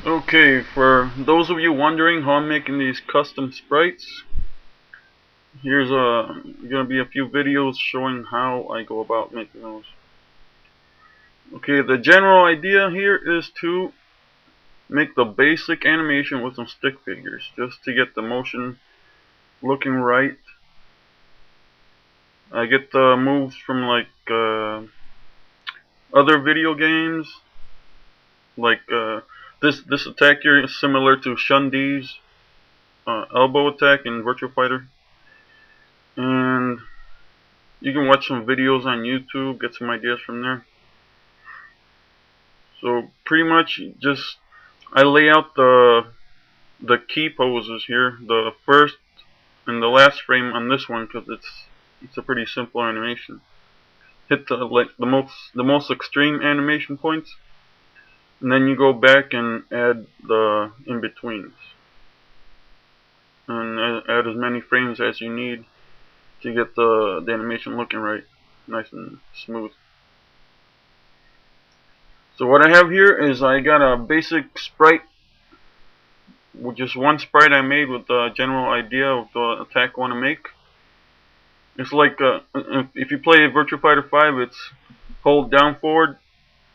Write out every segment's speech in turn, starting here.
Okay, for those of you wondering how I'm making these custom sprites, here's gonna be a few videos showing how I go about making those. Okay, the general idea here is to make the basic animation with some stick figures, just to get the motion looking right. I get the moves from like other video games, like this attack here is similar to Shun-Di's elbow attack in Virtua Fighter, and you can watch some videos on YouTube, get some ideas from there. So pretty much just I lay out the key poses here, the first and the last frame on this one, because it's a pretty simple animation. Hit the most extreme animation points, and then you go back and add the in betweens, and add as many frames as you need to get the animation looking right, nice and smooth. So what I have here is I got a basic sprite, with just one sprite I made with the general idea of the attack I want to make. It's like if you play Virtua Fighter 5, it's hold down forward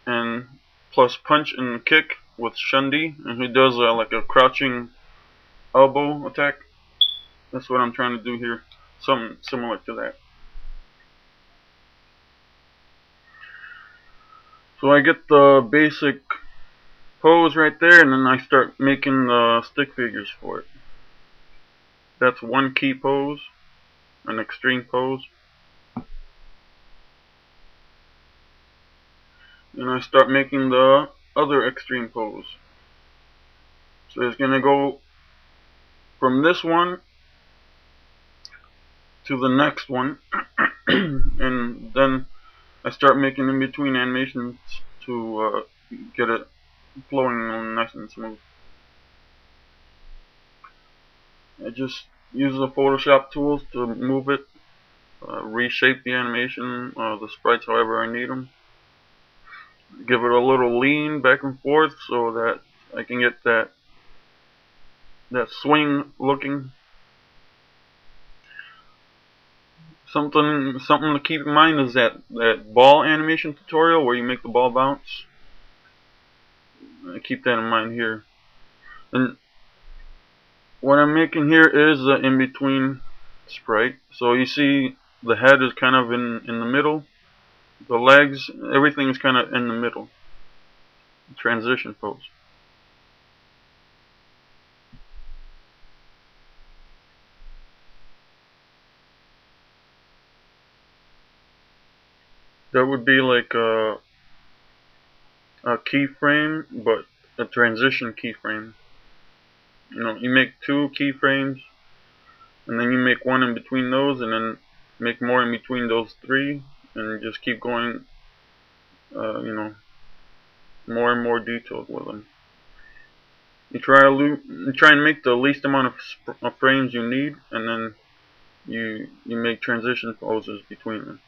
and plus punch and kick with Shun-Di, and he does like a crouching elbow attack. That's what I'm trying to do here, something similar to that. So I get the basic pose right there, and then I start making the stick figures for it. That's one key pose, an extreme pose. And I start making the other extreme pose. So it's going to go from this one to the next one, and then I start making in between animations to get it flowing nice and smooth. I just use the Photoshop tools to move it, reshape the animation, the sprites however I need them. Give it a little lean back and forth so that I can get that swing looking. Something to keep in mind is that ball animation tutorial where you make the ball bounce. Keep that in mind here. And what I'm making here is the in-between sprite. So you see the head is kind of in the middle. The legs, everything is kind of in the middle. Transition pose. That would be like a keyframe, but a transition keyframe. You know, you make two keyframes, and then you make one in between those, and then make more in between those three, and just keep going, you know, more and more detailed with them. You try and make the least amount of frames you need, and then you make transition poses between them.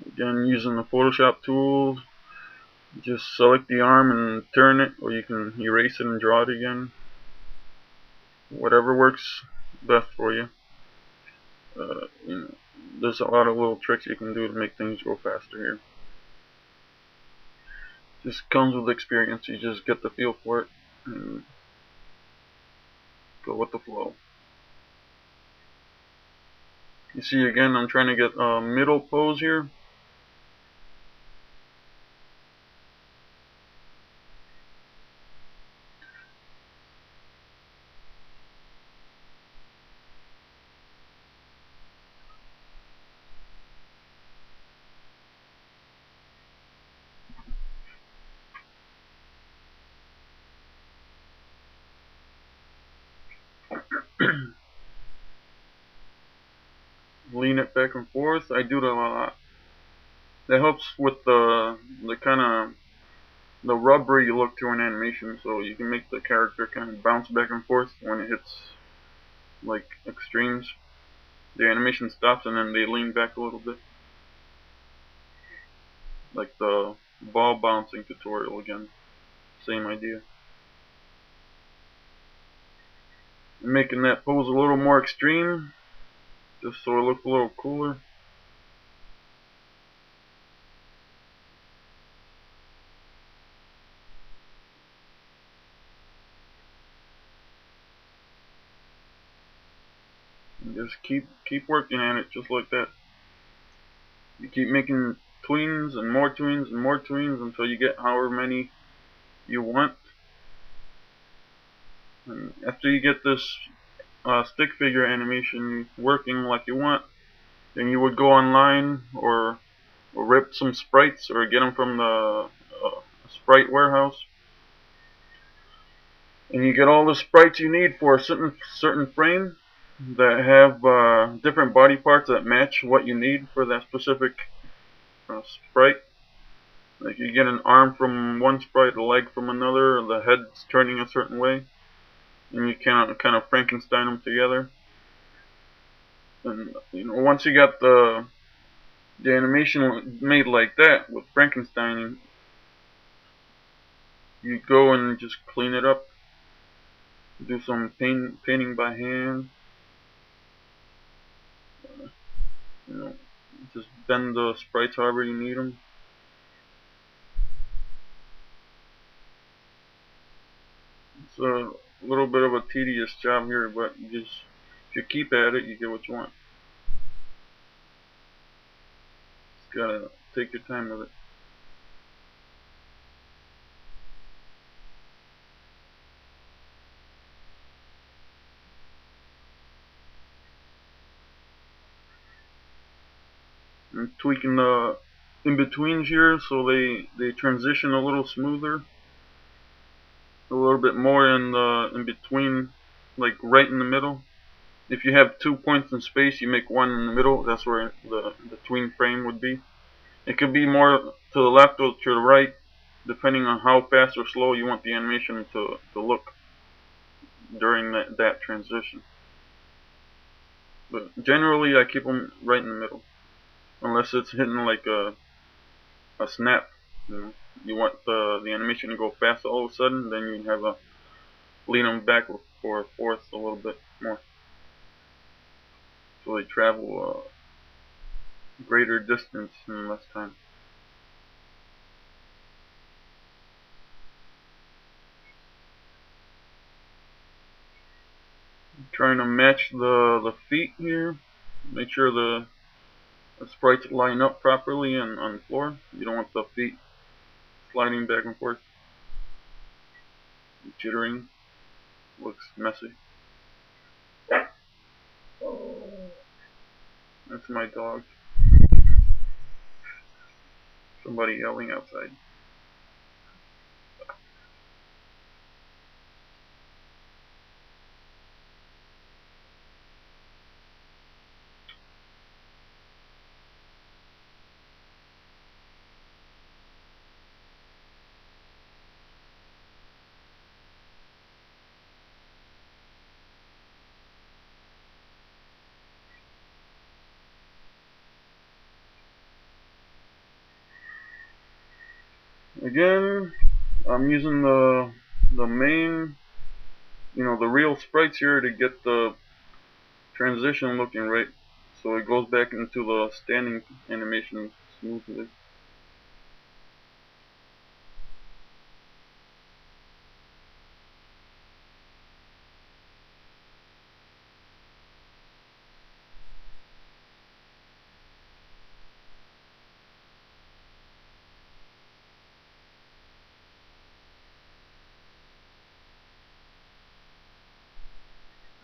Again, using the Photoshop tools, just select the arm and turn it, or you can erase it and draw it again. Whatever works best for you. You know, there's a lot of little tricks you can do to make things go faster here. Just comes with experience. You just get the feel for it and go with the flow. You see, again, I'm trying to get a middle pose here. Lean it back and forth. I do that a lot. That helps with the kind of the rubbery look to an animation, so you can make the character kind of bounce back and forth when it hits like extremes. The animation stops and then they lean back a little bit. like the ball bouncing tutorial again. Same idea. I'm making that pose a little more extreme, just so it looks a little cooler. And just keep working at it just like that. You keep making tweens and more tweens and more tweens until you get however many you want. And after you get this stick figure animation working like you want, then you would go online or rip some sprites or get them from the sprite warehouse, and you get all the sprites you need for a certain frame that have different body parts that match what you need for that specific sprite. Like you get an arm from one sprite, a leg from another, the head's turning a certain way, and you kind of Frankenstein them together. And once you got the animation made like that with Frankenstein, you go and just clean it up, do some painting by hand. Just bend the sprites however you need them. It's a little bit of a tedious job here, but if you keep at it, you get what you want. Just gotta take your time with it. I'm tweaking the in-betweens here so they transition a little smoother. A little bit more in the in-between, like right in the middle. If you have 2 points in space, you make one in the middle. That's where the tween frame would be. It could be more to the left or to the right, depending on how fast or slow you want the animation to look during that transition. But generally, I keep them right in the middle, unless it's hitting like a snap. You want the animation to go fast all of a sudden, then you have to lean them back or forth a little bit more, so they travel a greater distance in less time. I'm trying to match the feet here. Make sure the sprites line up properly on the floor. You don't want the feet sliding back and forth, jittering. Looks messy. That's my dog. Somebody yelling outside. Again, I'm using the main, the real sprites here to get the transition looking right, so it goes back into the standing animation smoothly.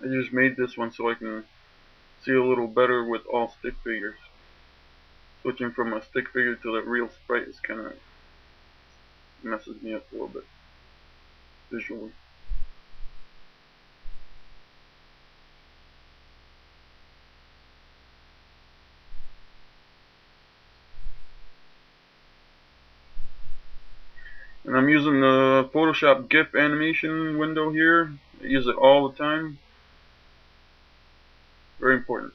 I just made this one so I can see a little better with all stick figures. Switching from a stick figure to the real sprite is kind of messes me up a little bit visually. And I'm using the Photoshop GIF animation window here. I use it all the time. Very important.